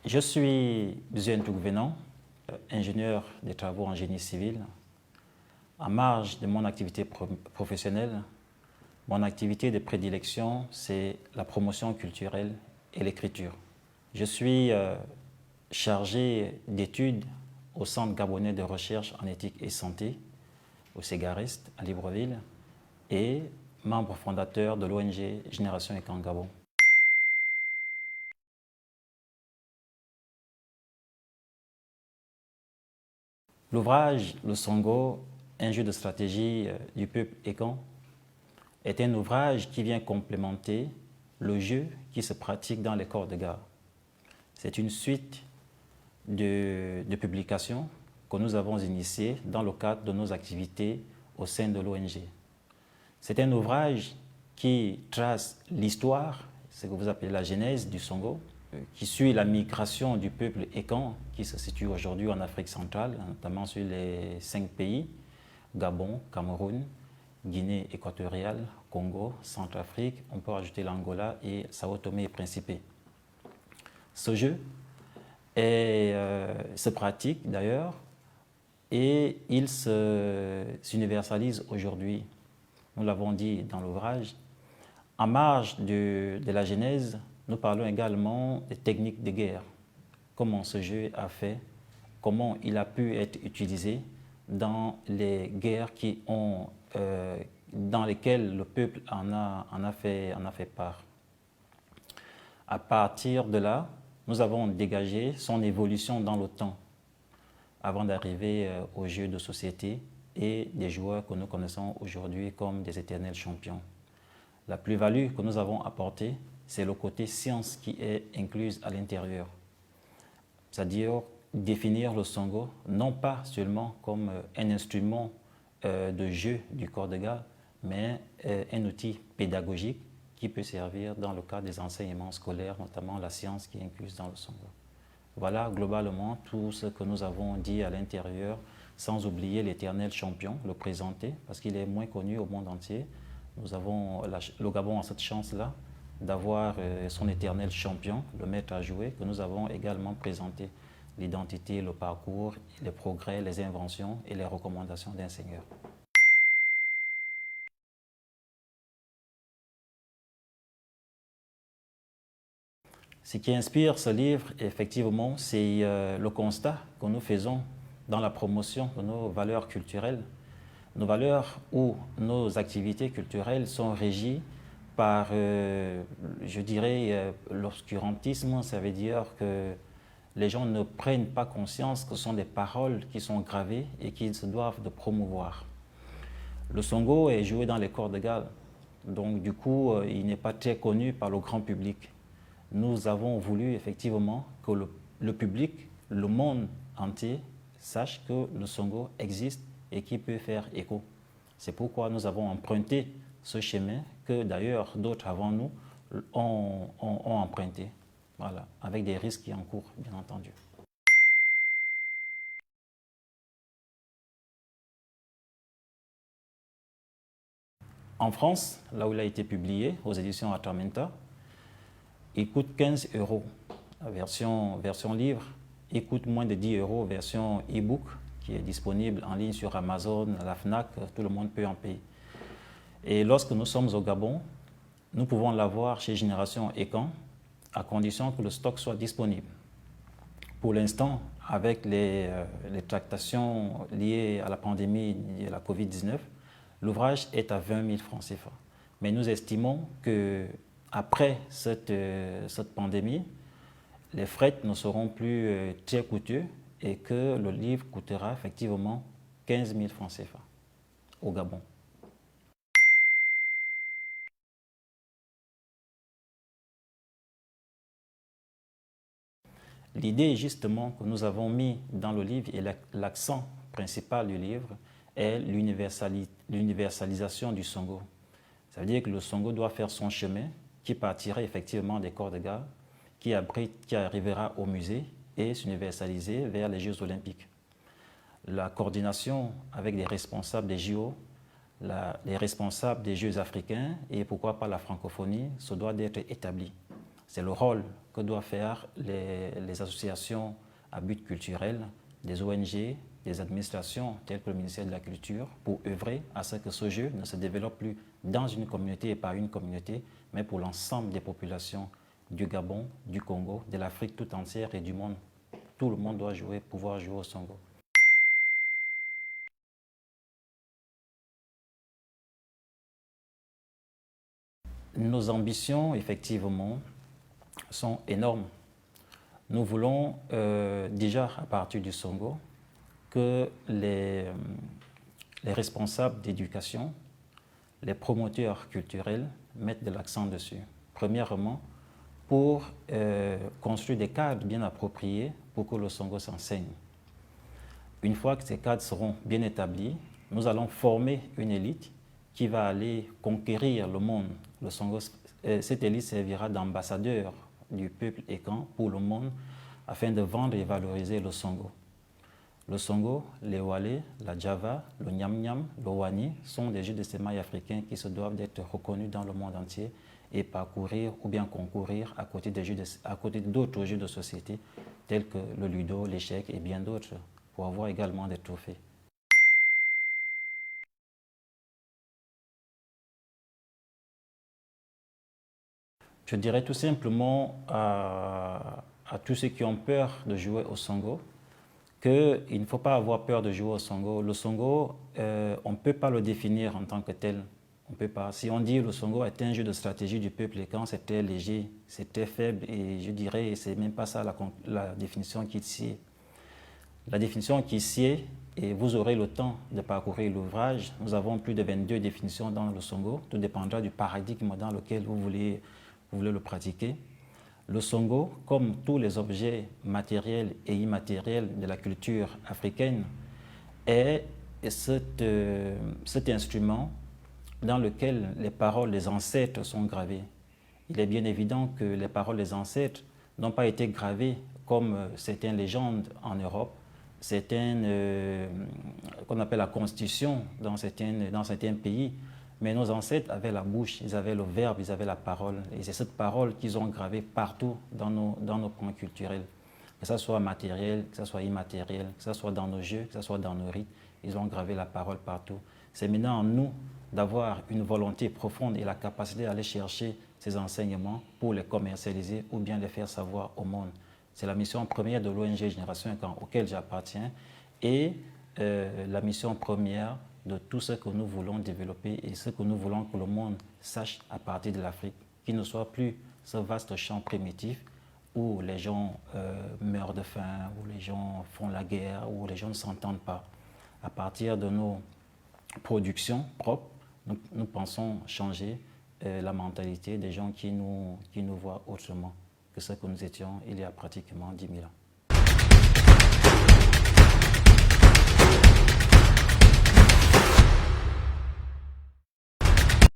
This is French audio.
Je suis Bzuen Tougvenan, ingénieur des travaux en génie civil. En marge de mon activité professionnelle, mon activité de prédilection, c'est la promotion culturelle et l'écriture. Je suis chargé d'études au Centre gabonais de recherche en éthique et santé, au Ségariste, à Libreville, et membre fondateur de l'ONG Génération Ekan Gabon. L'ouvrage Le Songo, un jeu de stratégie du peuple Ekan, est un ouvrage qui vient complémenter le jeu qui se pratique dans les corps de garde. C'est une suite de publications que nous avons initiées dans le cadre de nos activités au sein de l'ONG. C'est un ouvrage qui trace l'histoire, ce que vous appelez la genèse du Songo, qui suit la migration du peuple Ekan, qui se situe aujourd'hui en Afrique centrale, notamment sur les 5 pays, Gabon, Cameroun, Guinée équatoriale, Congo, Centrafrique, on peut rajouter l'Angola et Sao Tomé et Principe. Ce jeu se pratique d'ailleurs et il s'universalise aujourd'hui. Nous l'avons dit dans l'ouvrage. En marge de la genèse, nous parlons également des techniques de guerre. Comment ce jeu a fait, comment il a pu être utilisé dans les guerres dans lesquelles le peuple en a fait part. À partir de là, nous avons dégagé son évolution dans le temps avant d'arriver aux jeux de société et des joueurs que nous connaissons aujourd'hui comme des éternels champions. La plus-value que nous avons apportée, c'est le côté science qui est incluse à l'intérieur. C'est-à-dire définir le Songo, non pas seulement comme un instrument de jeu du corps de garde, mais un outil pédagogique qui peut servir dans le cadre des enseignements scolaires, notamment la science qui est incluse dans le Songo. Voilà globalement tout ce que nous avons dit à l'intérieur, sans oublier l'éternel champion, le présenter, parce qu'il est moins connu au monde entier. Le Gabon a cette chance-là d'avoir son éternel champion, le maître à jouer, que nous avons également présenté. L'identité, le parcours, les progrès, les inventions et les recommandations d'un seigneur. Ce qui inspire ce livre, effectivement, c'est le constat que nous faisons dans la promotion de nos valeurs culturelles. Nos valeurs ou nos activités culturelles sont régies par, je dirais, l'obscurantisme. Ça veut dire que les gens ne prennent pas conscience que ce sont des paroles qui sont gravées et qu'ils se doivent de promouvoir. Le Songo est joué dans les corps de garde, donc du coup, il n'est pas très connu par le grand public. Nous avons voulu effectivement que le public, le monde entier, sache que le Songo existe et qui peut faire écho. C'est pourquoi nous avons emprunté ce chemin que d'ailleurs d'autres avant nous ont emprunté. Voilà, avec des risques qui encourent, bien entendu. En France, là où il a été publié, aux éditions Atamenta, il coûte 15 €, la version livre. Il coûte moins de 10 € version e-book, qui est disponible en ligne sur Amazon, la FNAC, tout le monde peut en payer. Et lorsque nous sommes au Gabon, nous pouvons l'avoir chez Génération Ekan, à condition que le stock soit disponible. Pour l'instant, avec les tractations liées à la pandémie et à la Covid-19, l'ouvrage est à 20 000 francs CFA. Mais nous estimons qu'après cette pandémie, les frais ne seront plus très coûteux et que le livre coûtera effectivement 15 000 francs CFA au Gabon. L'idée justement que nous avons mis dans le livre et l'accent principal du livre est l'universalisation du Songo. Ça veut dire que le Songo doit faire son chemin qui partira effectivement des corps de garde, qui arrivera au musée et s'universaliser vers les Jeux olympiques. La coordination avec les responsables des JO, les responsables des Jeux africains et pourquoi pas la francophonie, se doit d'être établie. C'est le rôle que doivent faire les associations à but culturel, des ONG, des administrations telles que le ministère de la Culture pour œuvrer à ce que ce jeu ne se développe plus dans une communauté et pas une communauté, mais pour l'ensemble des populations du Gabon, du Congo, de l'Afrique tout entière et du monde. Tout le monde doit pouvoir jouer au Songo. Nos ambitions, effectivement, sont énormes. Nous voulons déjà, à partir du Songo, que les responsables d'éducation, les promoteurs culturels mettent de l'accent dessus. Premièrement, pour construire des cadres bien appropriés pour que le Songo s'enseigne. Une fois que ces cadres seront bien établis, nous allons former une élite qui va aller conquérir le monde. Le Songo, cette élite servira d'ambassadeur du peuple ékan pour le monde afin de vendre et valoriser le Songo. Le Songo, le Wale, la Java, le Nyam Nyam, le Wani sont des jeux de semailles africains qui se doivent d'être reconnus dans le monde entier et parcourir ou bien concourir à côté d'autres jeux de société tels que le ludo, l'échec et bien d'autres pour avoir également des trophées. Je dirais tout simplement à tous ceux qui ont peur de jouer au Songo qu'il ne faut pas avoir peur de jouer au Songo. Le Songo, on ne peut pas le définir en tant que tel. On peut pas. Si on dit que le Songo est un jeu de stratégie du peuple ékan, c'était léger, c'était faible et je dirais, c'est même pas ça la définition qui sied. La définition qui sied, et vous aurez le temps de parcourir l'ouvrage, nous avons plus de 22 définitions dans le Songo, tout dépendra du paradigme dans lequel vous voulez le pratiquer. Le Songo, comme tous les objets matériels et immatériels de la culture africaine, est cet instrument dans lequel les paroles des ancêtres sont gravées. Il est bien évident que les paroles des ancêtres n'ont pas été gravées comme certaines légendes en Europe, certaines qu'on appelle la constitution dans certains pays. Mais nos ancêtres avaient la bouche, ils avaient le verbe, ils avaient la parole. Et c'est cette parole qu'ils ont gravée partout dans nos points culturels. Que ce soit matériel, que ce soit immatériel, que ce soit dans nos jeux, que ce soit dans nos rites, ils ont gravé la parole partout. C'est maintenant à nous d'avoir une volonté profonde et la capacité d'aller chercher ces enseignements pour les commercialiser ou bien les faire savoir au monde. C'est la mission première de l'ONG Génération ékan auquel j'appartiens et la mission première de tout ce que nous voulons développer et ce que nous voulons que le monde sache à partir de l'Afrique, qu'il ne soit plus ce vaste champ primitif où les gens meurent de faim, où les gens font la guerre, où les gens ne s'entendent pas. À partir de nos productions propres, nous pensons changer la mentalité des gens qui nous voient autrement que ce que nous étions il y a pratiquement 10 000 ans.